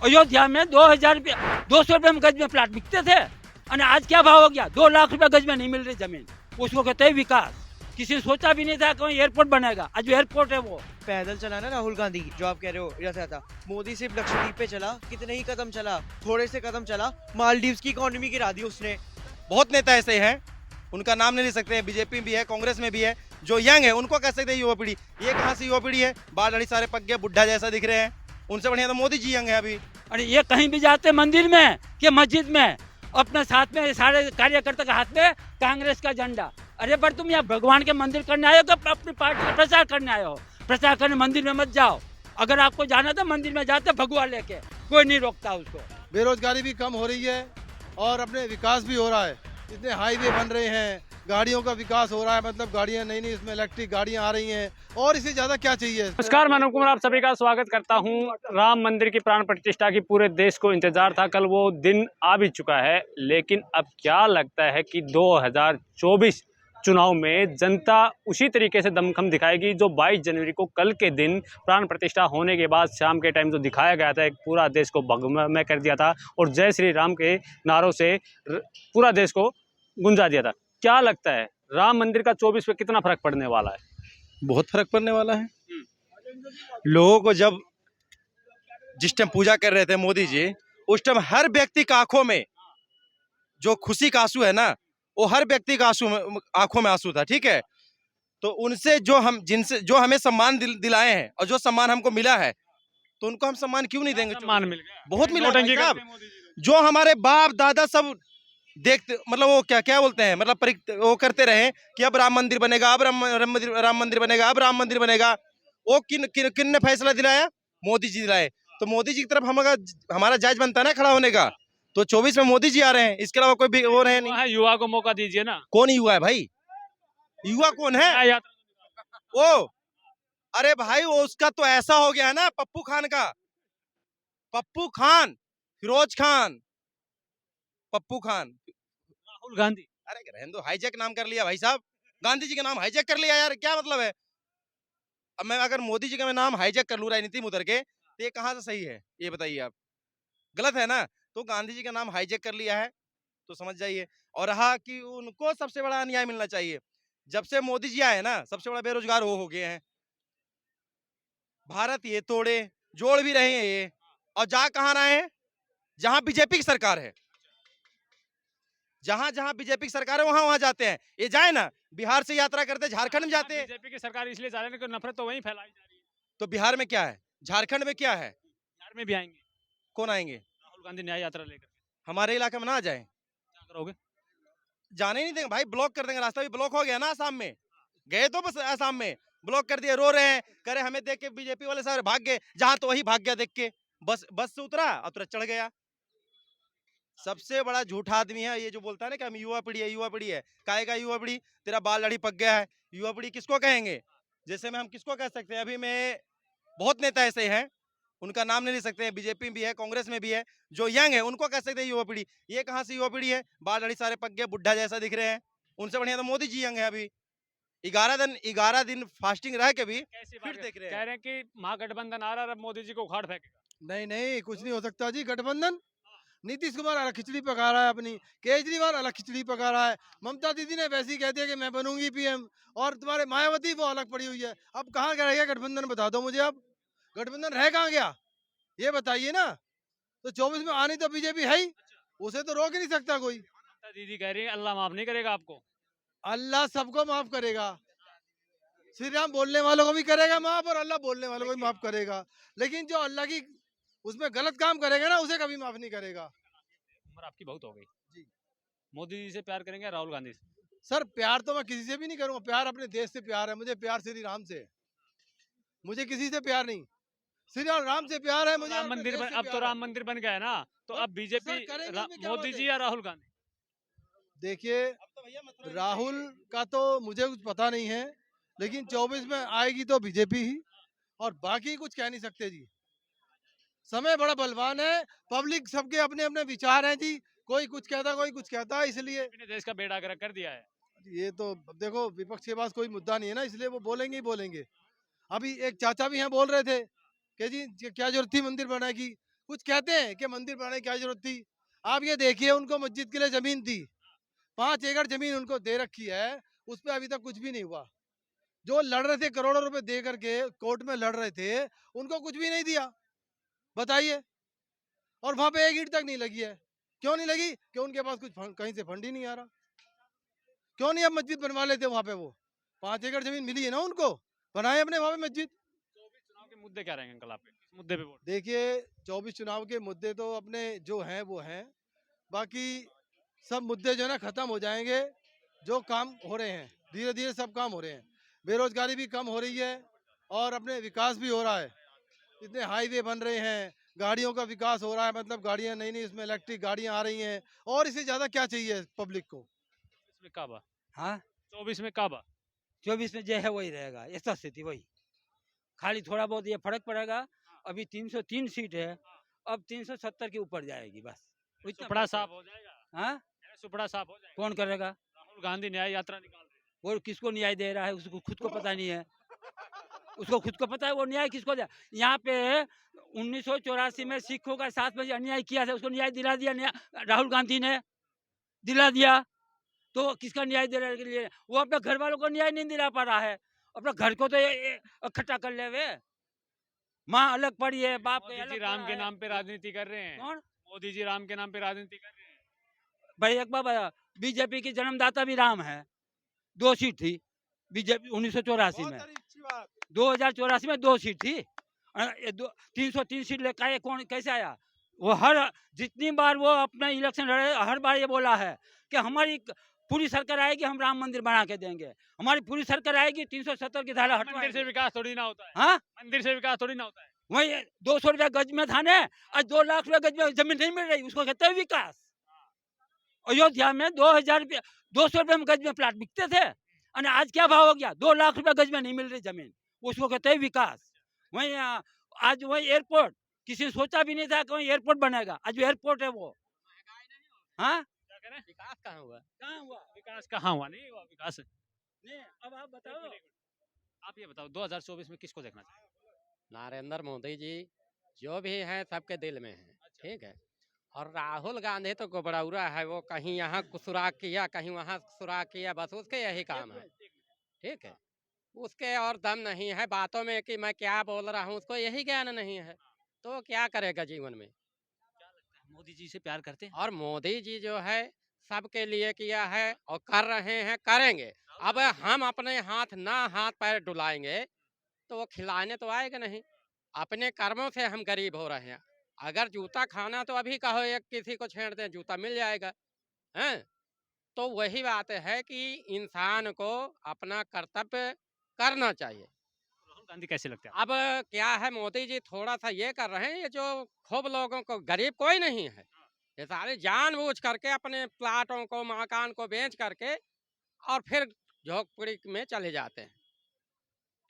अयोध्या में 2000 रुपये 200 रुपये में गज में प्लाट बिकते थे और आज क्या भाव हो गया, 2 लाख रुपए गज में नहीं मिल रही जमीन। उसको कहते हैं विकास। किसी ने सोचा भी नहीं था कि एयरपोर्ट बनेगा, आज एयरपोर्ट है। वो पैदल चला ना राहुल गांधी, जो आप कह रहे हो रथ यात्रा, मोदी सिर्फ लक्षद्वीप पे चला, कितने ही कदम चला, थोड़े से कदम चला, मालदीव्स की इकोनॉमी गिरा दी उसने। बहुत नेता ऐसे हैं, उनका नाम नहीं ले सकते, बीजेपी भी है, कांग्रेस में भी है। जो यंग है उनको कह सकते हैं युवा पीढ़ी। ये कहाँ से युवा पीढ़ी है, बाल दाढ़ी सारे पक गए, बुढ़ा जैसा दिख रहे हैं। उनसे बढ़िया तो मोदी जी यंग है अभी। और ये कहीं भी जाते मंदिर में कि मस्जिद में, अपने साथ में सारे कार्यकर्ता के हाथ में कांग्रेस का झंडा। अरे पर तुम यहाँ भगवान के मंदिर करने आए हो तो अपनी पार्टी का प्रचार करने आए हो। प्रचार करने मंदिर में मत जाओ। अगर आपको जाना तो मंदिर में जाते भगवा लेके, कोई नहीं रोकता उसको। बेरोजगारी भी कम हो रही है और अपने विकास भी हो रहा है। इतने हाईवे बन रहे हैं, गाड़ियों का विकास हो रहा है, मतलब गाड़ियां नई नई इसमें इलेक्ट्रिक गाड़ियां आ रही हैं, और इससे ज्यादा क्या चाहिए। नमस्कार, मैं अनुप कुमार आप सभी का स्वागत करता हूं। राम मंदिर की प्राण प्रतिष्ठा की पूरे देश को इंतजार था, कल वो दिन आ भी चुका है। लेकिन अब क्या लगता है कि 2024 चुनाव में जनता उसी तरीके से दमखम दिखाएगी जो 22 जनवरी को कल के दिन प्राण प्रतिष्ठा होने के बाद शाम के टाइम जो दिखाया गया था, एक पूरा देश को भगमय कर दिया था और जय श्री राम के नारों से पूरा देश को गुंजा दिया था। क्या लगता है राम मंदिर का 24 पे कितना फर्क पड़ने वाला है? बहुत फर्क पड़ने वाला है। लोगों को जब जिस टाइम पूजा कर रहे थे मोदी जी, उस टाइम हर व्यक्ति का आंखों में जो खुशी का आंसू है ना, वो हर व्यक्ति का आंखों में आंसू था। ठीक है, तो उनसे जिनसे जो हमें सम्मान दिलाए हैं और जो सम्मान हमको मिला है, तो उनको हम सम्मान क्यों नहीं देंगे? सम्मान मिल गया, बहुत मिला नौटंकी भाई साहब। करते हैं मोदी जी। जो हमारे बाप दादा सब देखते, मतलब वो क्या क्या बोलते हैं, मतलब वो करते रहे कि अब राम मंदिर बनेगा, अब राम मंदिर बनेगा, अब राम मंदिर बनेगा। वो किन ने फैसला दिलाया? मोदी जी दिलाए। तो मोदी जी की तरफ हमारा जायज बनता है ना खड़ा होने का। तो 24 में मोदी जी आ रहे हैं, इसके अलावा कोई भी वो रहे नहीं। युवा को मौका दीजिए ना। कौन युवा है भाई? युवा कौन है वो? अरे भाई वो उसका तो ऐसा हो गया है ना, पप्पू खान का। पप्पू खान, फिरोज खान, पप्पू खान, राहुल गांधी। अरे रहने दो, हाईजैक नाम कर लिया भाई साहब। गांधी जी का नाम हाईजैक कर लिया यार, क्या मतलब है? अब मैं अगर मोदी जी का मैं नाम हाईजैक कर लूं राजनीति में उतर के, तो ये कहाँ से सही है? ये बताइए आप, गलत है ना? तो गांधी जी का नाम हाईजैक कर लिया है तो समझ जाइए। और रहा कि उनको सबसे बड़ा न्याय मिलना चाहिए। जब से मोदी जी आए ना, सबसे बड़ा बेरोजगार वो हो गए हैं। भारत ये तोड़े जोड़ भी रहे हैं ये, और जा कहाँ रहे हैं? जहां बीजेपी की सरकार है, जहां जहां बीजेपी की सरकार है वहां वहां जाते हैं। ये जाए ना, बिहार से यात्रा करते झारखंड में जाते हैं। बीजेपी की सरकार इसलिए जा रहे हैं कि नफरत तो वहीं फैलाई जा रही है। तो बिहार में क्या है, झारखंड में क्या है? बिहार में भी आएंगे कौन आएंगे? राहुल गांधी न्याय यात्रा लेकर। हमारे इलाके में ना आ जाए? क्या करोगे? जाने ही नहीं देंगे भाई, ब्लॉक कर देंगे। रास्ता भी ब्लॉक हो गया ना आसाम में। गए तो बस आसाम में ब्लॉक कर दिए, रो रहे हैं, करे हमें देख के बीजेपी वाले सारे भाग गए। जहां तो वही भाग गया देख के, बस से उतरा और तुरंत चढ़ गया। सबसे बड़ा झूठा आदमी है ये जो बोलता है ना कि हम युवा पीढ़ी है, युवा पीढ़ी है। काहे का युवा पीढ़ी? तेरा बाल दाढ़ी पक गया है। युवा पीढ़ी किसको कहेंगे? जैसे में हम किसको कह सकते हैं? अभी में बहुत नेता ऐसे हैं, उनका नाम नहीं ले सकते हैं, बीजेपी भी है, कांग्रेस में भी है। जो यंग है उनको कह सकते हैं युवा पीढ़ी। ये कहाँ से युवा पीढ़ी है? बाल दाढ़ी सारे पक गए, बुढ़ा जैसा दिख रहे हैं। उनसे बढ़िया तो मोदी जी यंग है अभी। 11 दिन फास्टिंग रह के भी कैसी फिर बात देख रहे कह हैं। रहे हैं कि महागठबंधन आ रहा है, अब मोदी जी को उखाड़ फेंकेगा। नहीं नहीं, कुछ नहीं हो सकता जी। गठबंधन, नीतीश कुमार अलग खिचड़ी पका रहा है अपनी, केजरीवाल अलग खिचड़ी पका रहा है, ममता दीदी ने वैसे ही कह दिया कि मैं बनूंगी पीएम, और तुम्हारे मायावती वो अलग पड़ी हुई है। अब कहाँ रह गया गठबंधन? बता दो मुझे। अब गठबंधन रह कहाँ गया, ये बताइए ना। तो 24 में आनी तो बीजेपी है ही, उसे तो रोक ही नहीं सकता कोई। ममता दीदी कह रही है अल्लाह माफ नहीं करेगा आपको। अल्लाह सबको माफ करेगा। श्री राम बोलने वालों को भी करेगा माफ, और अल्लाह बोलने वालों को भी माफ करेगा। लेकिन जो अल्लाह की उसमें गलत काम करेगा ना, उसे कभी माफ नहीं करेगा। उम्र आपकी बहुत हो गई जी। मोदी जी से प्यार करेंगे राहुल गांधी से? सर प्यार तो मैं किसी से भी नहीं करूंगा। प्यार अपने देश से प्यार है, मुझे प्यार श्री राम से है। मुझे किसी से प्यार नहीं, श्री राम से प्यार है मुझे। राम मंदिर अब तो राम मंदिर बन गया है ना, तो अब बीजेपी करेंगे भी क्या मोदी बात जी है? या राहुल गांधी? देखिए, राहुल का तो मुझे कुछ पता नहीं है, लेकिन 24 में आएगी तो बीजेपी ही, और बाकी कुछ कह नहीं सकते जी। समय बड़ा बलवान है, पब्लिक सबके अपने अपने विचार हैं जी। कोई कुछ कहता, कोई कुछ कहता है, इसलिए अपने देश का बेड़ा गर्क कर दिया है। ये तो अब देखो, विपक्ष के पास कोई मुद्दा नहीं है ना, इसलिए वो बोलेंगे ही बोलेंगे। अभी एक चाचा भी यहाँ बोल रहे थे कि जी क्या जरूरत थी मंदिर बनाने की, कुछ कहते हैं कि मंदिर बनाने की क्या जरूरत थी। आप ये देखिए, उनको मस्जिद के लिए जमीन थी, 5 एकड़ जमीन उनको दे रखी है, उस पर अभी तक कुछ भी नहीं हुआ। जो लड़ रहे थे करोड़ों रुपए दे करके, कोर्ट में लड़ रहे थे, उनको कुछ भी नहीं दिया, बताइए। और वहां पे एक ईंट तक नहीं लगी है। क्यों नहीं लगी? कि उनके पास कुछ कहीं से फंड ही नहीं आ रहा। क्यों नहीं अब मस्जिद बनवा लेते वहां पे? वो 5 एकड़ जमीन मिली है ना उनको, बनाए अपने वहां पे मस्जिद। 24 चुनाव के मुद्दे क्या रहेंगे अंकल आपके, किस मुद्दे पे वोट? देखिए, 24 चुनाव के मुद्दे तो अपने जो हैं वो हैं, बाकी सब मुद्दे जो है ना खत्म हो जाएंगे। जो काम हो रहे हैं, धीरे धीरे सब काम हो रहे हैं। बेरोजगारी भी कम हो रही है और अपने विकास भी हो रहा है। इतने हाईवे बन रहे हैं, गाड़ियों का विकास हो रहा है, मतलब गाड़ियां नई नई इसमें इलेक्ट्रिक गाड़ियां आ रही हैं। और इससे ज्यादा क्या चाहिए पब्लिक को? इसमें काबा हाँ 24 में काबा 24 में जो है वही रहेगा, ऐसा स्थिति वही। खाली थोड़ा बहुत ये फर्क पड़ेगा। अभी 303 सीट है, अब 370 के ऊपर जाएगी बस। इतना सुपड़ा फर्क साफ है। हो जाएगा, हाँ, सुपड़ा साफ हो जाएगा। कौन करेगा? राहुल गांधी न्याय यात्रा निकाल रहे हैं। वो किसको न्याय दे रहा है, उसको खुद को पता नहीं है। उसको खुद को पता है वो न्याय किसको दे। यहाँ पे 1984 में सिखों का साथ में अन्याय किया था, उसको न्याय दिला दिया, राहुल गांधी ने दिला दिया। तो किसका न्याय दिलाने के लिए? वो अपने घर वालों को न्याय नहीं दिला पा रहा है, अपने घर को तो इकट्ठा कर ले वे। माँ अलग पड़ी है, बाप मोदी जी अलग राम पड़ा के है। नाम पे राजनीति कर रहे हैं। कौन? मोदी जी राम के नाम पे राजनीति कर रहे हैं। भाई एक बार बीजेपी की जन्मदाता भी राम है। 2 सीट थी बीजेपी 1984 में, 2084 में 2 सीट थी। 303 सीट लेकर आए, कौन कैसे आया? वो हर जितनी बार वो अपना इलेक्शन लड़े, हर बार ये बोला है कि हमारी पूरी सरकार आएगी, हम राम मंदिर बना के देंगे, हमारी पूरी सरकार आएगी, 370 की धारा मंदिर से हटवाएंगे। विकास थोड़ी ना होता है। हाँ, मंदिर से विकास थोड़ी ना होता है। वही 200 रुपया गज में था ने, आज 2 लाख रुपया गज में जमीन नहीं मिल रही, उसको कहते हैं विकास। अयोध्या में 2000 रुपया 200 रुपये में गज में प्लाट बिकते थे, और आज क्या भाव हो गया? 2 लाख रुपया गज में नहीं मिल रही जमीन, उसको कहते हैं विकास। वही आज वही एयरपोर्ट, किसी ने सोचा भी नहीं था कि वही एयरपोर्ट बनेगा, आज एयरपोर्ट है वो। हाँ, क्या कह रहे हैं? विकास कहाँ हुआ? कहाँ हुआ? विकास कहाँ हुआ? नहीं हुआ विकास। नहीं, अब आप बताओ। आप ये बताओ 2024 में किसको देखना चाहिए? नरेंद्र मोदी जी जो भी हैं सबके दिल में हैं, ठीक है। और राहुल गांधी तो गोबड़ौरा है, वो कहीं यहाँ सुराग किया, कहीं वहाँ सुराग किया, बस उसके यही काम है, ठीक है। उसके और दम नहीं है बातों में कि मैं क्या बोल रहा हूँ, उसको यही ज्ञान नहीं है, तो क्या करेगा जीवन में? मोदी जी से प्यार करते हैं? और मोदी जी जो है सबके लिए किया है और कर रहे हैं, करेंगे। अब हम अपने हाथ पैर डुलाएंगे तो वो खिलाने तो आएगा नहीं। अपने कर्मों से हम गरीब हो रहे हैं। अगर जूता खाना तो अभी कहो एक किसी को छेड़ दें, जूता मिल जाएगा, हैं? तो वही बात है कि इंसान को अपना कर्तव्य करना चाहिए। राहुल गांधी कैसे लगते हैं? अब क्या है, मोदी जी थोड़ा सा ये कर रहे हैं, ये जो खूब लोगों को, गरीब कोई नहीं है, ये सारे जानबूझ करके अपने प्लाटों को, मकान को बेच करके और फिर झोंपड़ी में चले जाते हैं,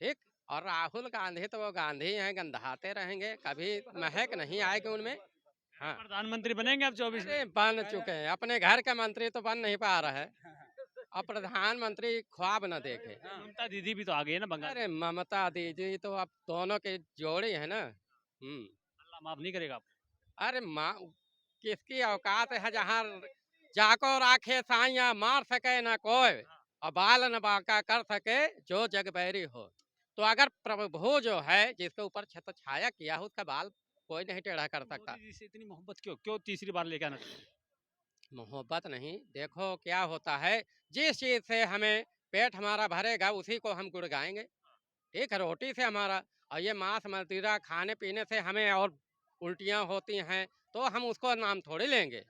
ठीक। और राहुल गांधी तो वो गांधी हैं, गंधाते रहेंगे, कभी महक नहीं आएगी उनमें। हाँ, प्रधानमंत्री बनेंगे अब 24 में? अरे बन चुके हैं, अपने घर का मंत्री तो बन नहीं पा रहा है, और प्रधानमंत्री ख्वाब न देखे। ममता दीदी भी तो आ गई है ना बंगाल। अरे ममता दीदी तो अब दोनों की जोड़ी है ना। अल्लाह माफ नहीं करेगा आपको। अरे माँ, किसकी औकात है जहाँ जाको राखे साइया मार सके न कोई, और बाल न बांका कर सके जो जग बैरी हो। तो अगर प्रभु जो है जिसके ऊपर छत छाया किया हो, उसका बाल कोई नहीं टेढ़ा कर सकता। मोदी जी से इतनी मोहब्बत क्यों तीसरी बार लेके आना चाहिए? मोहब्बत नहीं, देखो क्या होता है, जिस चीज से हमें पेट हमारा भरेगा उसी को हम गुड़ गाएंगे, ठीक है। रोटी से हमारा, और ये मांस मदिरा खाने पीने से हमें और उल्टियाँ होती हैं, तो हम उसको नाम थोड़ी लेंगे।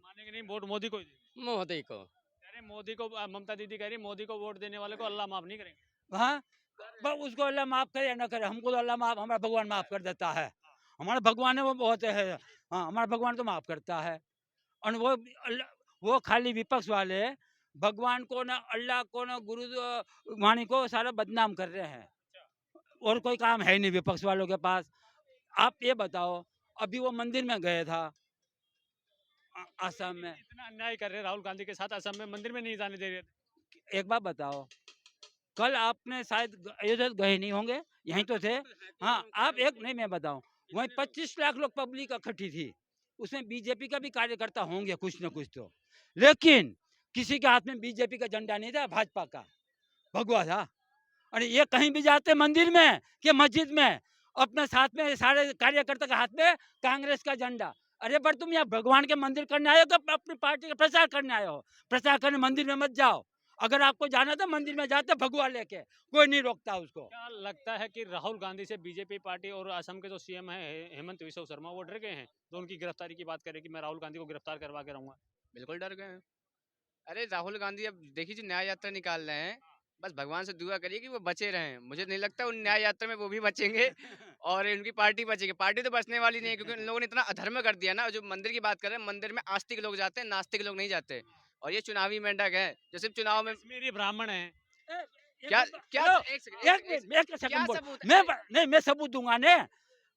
मानेंगे नहीं, वोट मोदी को ही देंगे। मोदी को कह रहे मोदी को, ममता दीदी कह रही मोदी को वोट देने वाले को अल्लाह माफ नहीं करेंगे। हाँ, बस उसको अल्लाह माफ करे या ना करे, हमको तो अल्लाह माफ, हमारा भगवान माफ कर देता है। हमारा भगवान है वो बहुत है। हाँ, हमारा भगवान तो माफ करता है। और वो खाली विपक्ष वाले भगवान को ना, अल्लाह को ना, गुरु वाणी को सारा बदनाम कर रहे हैं, और कोई काम है नहीं विपक्ष वालों के पास। आप ये बताओ, अभी वो मंदिर में गए था असम में, इतना अन्याय कर रहे हैं राहुल गांधी के साथ, असम में मंदिर में नहीं जाने दे रहे थे। एक बात बताओ, कल आपने शायद अयोध्या गए नहीं होंगे, यहीं तो थे। हाँ, आप एक नहीं, मैं बताऊं, वहीं 25 लाख लोग पब्लिक इकट्ठी थी, उसमें बीजेपी का भी कार्यकर्ता होंगे कुछ न कुछ तो, लेकिन किसी के हाथ में बीजेपी का झंडा नहीं था, भाजपा का भगवा था। अरे ये कहीं भी जाते मंदिर में कि मस्जिद में, अपने साथ में सारे कार्यकर्ता के हाथ में कांग्रेस का झंडा। अरे पर तुम यहाँ भगवान के मंदिर करने आए हो कि अपनी पार्टी का प्रचार करने आए हो? प्रचार करने मंदिर में मत जाओ। अगर आपको जाना था मंदिर में जाते भगवा लेके, कोई नहीं रोकता उसको। क्या लगता है कि राहुल गांधी से बीजेपी पार्टी और असम के जो सीएम है हेमंत बिश्व शर्मा वो डर गए हैं, तो उनकी गिरफ्तारी की बात करें कि मैं राहुल गांधी को गिरफ्तार करवा के रहूंगा? बिल्कुल डर गए हैं। अरे राहुल गांधी अब देखिए जी न्याय यात्रा निकाल रहे हैं, बस भगवान से दुआ करिए कि वो बचे रहें। मुझे नहीं लगता उन न्याय यात्रा में वो भी बचेंगे और उनकी पार्टी बचेगी। पार्टी तो बचने वाली नहीं है, क्योंकि इन लोगों ने इतना अधर्म कर दिया ना। जो मंदिर की बात कर रहे हैं, मंदिर में आस्तिक लोग जाते हैं, नास्तिक लोग नहीं जाते। और ये चुनावी मेंढक है जो सिर्फ चुनाव में कश्मीरी ब्राह्मण है। क्या क्या हेलो, एक सेकंड, एक क्या सेकंड बोल। सबूत मैं है? नहीं, मैं सबूत दूंगा ने।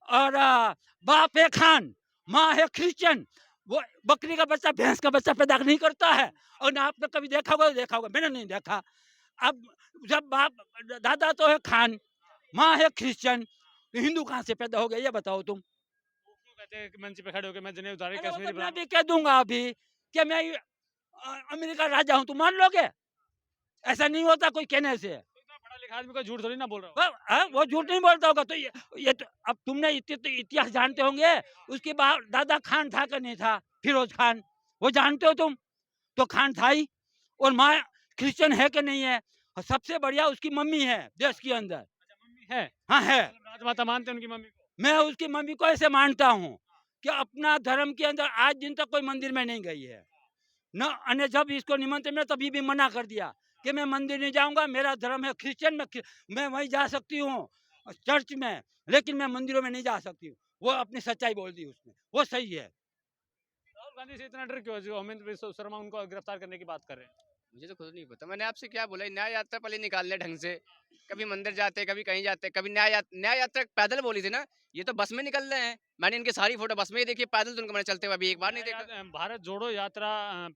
और बाप है खान, माँ है क्रिश्चियन, वो बकरी का बच्चा भैंस का बच्चा पैदा नहीं करता है। और ना आपने कभी देखा होगा, देखा होगा, मैंने नहीं देखा। अब जब बाप दादा तो है खान, माँ है क्रिश्चियन, तो हिंदू कहाँ से पैदा हो गया ये बताओ तुम? वो क्यों कहते हैं कि मंच पे खड़े होकर मैं जनेऊ उतारे अरे वो कश्मीरी तो मैं ब्राह्मण? भी कह दूंगा अभी कि मैं अमेरिका राजा हूँ, तुम मान लोगे? ऐसा नहीं होता कोई कहने से। तो इतना पढ़ा लिखा आदमी को झूठ थोड़ी ना बोल रहा हूँ। वो झूठ नहीं बोलता होगा। तो ये तो अब तुमने तो इतिहास जानते होंगे। उसके बाद दादा खान था कि नहीं था, फिरोज खान, वो जानते हो तुम? तो खान था ही। और माँ क्रिश्चियन है कि नहीं है? और सबसे बढ़िया उसकी मम्मी है देश के अंदर। अच्छा, मम्मी है? हाँ है। मतलब राजमाता मानते हैं उनकी मम्मी को? मैं उसकी मम्मी को ऐसे मानता हूँ कि अपना धर्म के अंदर आज दिन तक कोई मंदिर में नहीं गई है न। अन्य जब इसको निमंत्रण मिला तभी भी मना कर दिया कि मैं मंदिर नहीं जाऊंगा, मेरा धर्म है क्रिश्चियन में, मैं वहीं जा सकती हूँ चर्च में, लेकिन मैं मंदिरों में नहीं जा सकती हूँ। वो अपनी सच्चाई बोल दी उसने, वो सही है। राहुल गांधी से इतना डर क्यों है जो हेमंत बिश्व शर्मा उनको गिरफ्तार करने की बात कर रहे हैं? मुझे तो खुद नहीं पता। मैंने आपसे क्या बोला, न्याय यात्रा पहले निकाल ले ढंग से। कभी मंदिर जाते, कभी कहीं जाते, कभी न्याय यात्रा पैदल बोली थी ना। ये तो बस में निकल रहे हैं। मैंने इनकी सारी फोटो बस में ही देखी, पैदल तो उनको मैंने चलते हुए अभी एक बार नहीं देखा। भारत जोड़ो यात्रा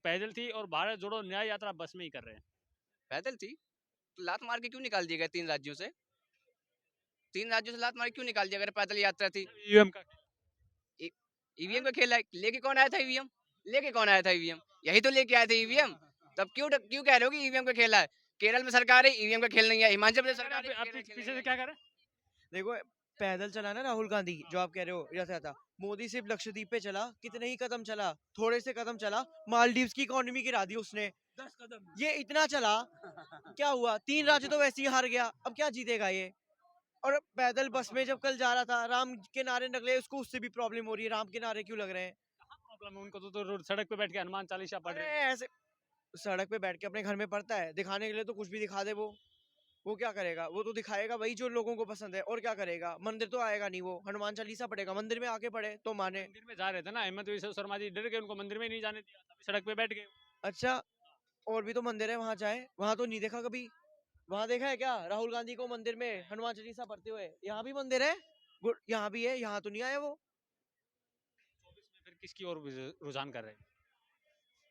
पैदल थी और भारत जोड़ो न्याय यात्रा बस में ही कर रहे हैं। पैदल थी तो लात मार के क्यों निकाल दिया गया 3 राज्यों से? 3 राज्यों से लात मार के क्यों निकाल दिया अगर पैदल यात्रा थी? ईवीएम का ईवीएम का खेल है। लेके कौन आया था ईवीएम? लेके कौन आया था ईवीएम? यही तो लेके आए थे ईवीएम। तब क्यों कह रहे हो कि ईवीएम का खेल है? केरल में सरकार है, ईवीएम का खेल नहीं है। हिमाचल प्रदेश सरकार है, आप केरल का खेल पीछे नहीं से है। क्या कर रहे हैं? देखो, पैदल चला ना राहुल गांधी, जो आप कह रहे हो रथ यात्रा। मोदी सिर्फ लक्षद्वीप पे चला, कितने ही कदम चला, थोड़े से कदम चला, मालदीव्स की इकोनॉमी गिरा दी उसने। 10 कदम। ये इतना चला, क्या हुआ? 3 राज्य तो वैसे ही हार गया, अब क्या जीतेगा ये? और पैदल बस में जब कल जा रहा था, राम के नारे निकले, उसको उससे भी प्रॉब्लम हो रही है। राम के नारे क्यों लग रहे हैं? प्रॉब्लम है उनको तो सड़क पे बैठ के हनुमान चालीसा पढ़ अरे रहे हैं। ऐसे सड़क पे बैठ के अपने घर में पढ़ता है, दिखाने के लिए तो कुछ भी दिखा दे वो क्या करेगा? वो तो दिखाएगा वही जो लोगों को पसंद है, और क्या करेगा? मंदिर तो आएगा नहीं, वो हनुमान चालीसा पढ़ेगा, मंदिर में आके पढ़े तो माने। मंदिर में जा रहे थे ना, हेमंत बिश्व शर्मा जी डर गए, उनको मंदिर में ही नहीं जाने दिया, तभी सड़क पे बैठ गए। अच्छा, और भी तो मंदिर है, वहां जाए, वहां तो नहीं देखा कभी। वहां देखा है क्या राहुल गांधी को मंदिर में हनुमान चालीसा पढ़ते हुए? यहाँ भी मंदिर है, यहाँ भी है, यहाँ तो नहीं आया वो। 24 में फिर किसकी ओर रुझान कर रहे हैं?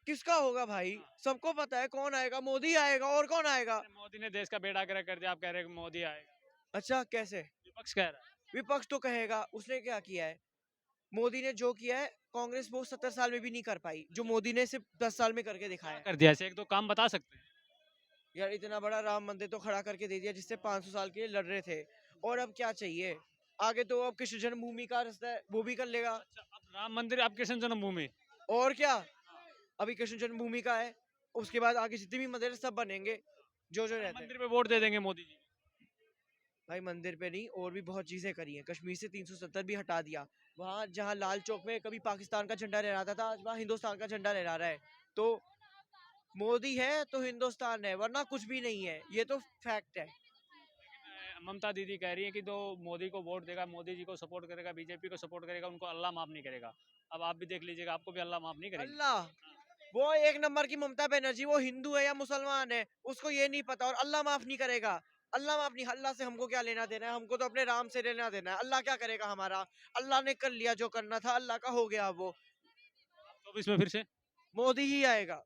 किसका होगा भाई? सबको पता है कौन आएगा, मोदी आएगा, और कौन आएगा? अरे मोदी ने देश का बेड़ा गर्क कर दिया, आप कह रहे हैं कि मोदी आएगा? अच्छा, कैसे? विपक्ष कह रहा है। विपक्ष तो कहेगा उसने क्या किया है। मोदी ने जो किया है कांग्रेस वो 70 साल में भी नहीं कर पाई, जो मोदी ने सिर्फ 10 साल में करके दिखाया है। कर दिया, ऐसे एक दो काम बता सकते हैं? यार इतना बड़ा राम मंदिर तो खड़ा करके दे दिया, जिससे 500 साल के लिए लड़ रहे थे, और अब क्या चाहिए? आगे तो अब कृष्ण जन्मभूमि का रास्ता है, वो भी कर लेगा। अच्छा, अब राम मंदिर अब कृष्ण जन्मभूमि। और क्या, अभी कृष्ण जन्मभूमि का है, उसके बाद आगे जितने भी मंदिर हैं, सब बनेंगे जो रहते हैं। मंदिर पे वोट दे देंगे मोदी जी। भाई मंदिर पे नहीं, और भी बहुत चीजें करी हैं। कश्मीर से 370 भी हटा दिया। वहाँ जहाँ लाल चौक में कभी पाकिस्तान का झंडा लहराता था, आज वहाँ हिंदुस्तान का झंडा लहरा रहा है। तो मोदी है तो हिंदुस्तान है, वरना कुछ भी नहीं है, ये तो फैक्ट है। ममता दीदी कह रही है कि जो मोदी को वोट देगा, मोदी जी को सपोर्ट करेगा, बीजेपी को सपोर्ट करेगा, उनको अल्लाह माफ नहीं करेगा। अब आप भी देख लीजिएगा, आपको भी अल्लाह माफ नहीं करेगा। अल्लाह, वो एक नंबर की ममता बनर्जी, वो हिंदू है या मुसलमान है उसको ये नहीं पता, और अल्लाह माफ नहीं करेगा। अल्लाह माफ नहीं, अल्लाह से हमको क्या लेना देना है? हमको तो अपने राम से लेना देना है। अल्लाह क्या करेगा हमारा? अल्लाह ने कर लिया जो करना था, अल्लाह का हो गया। वो 24 में फिर से मोदी ही आएगा।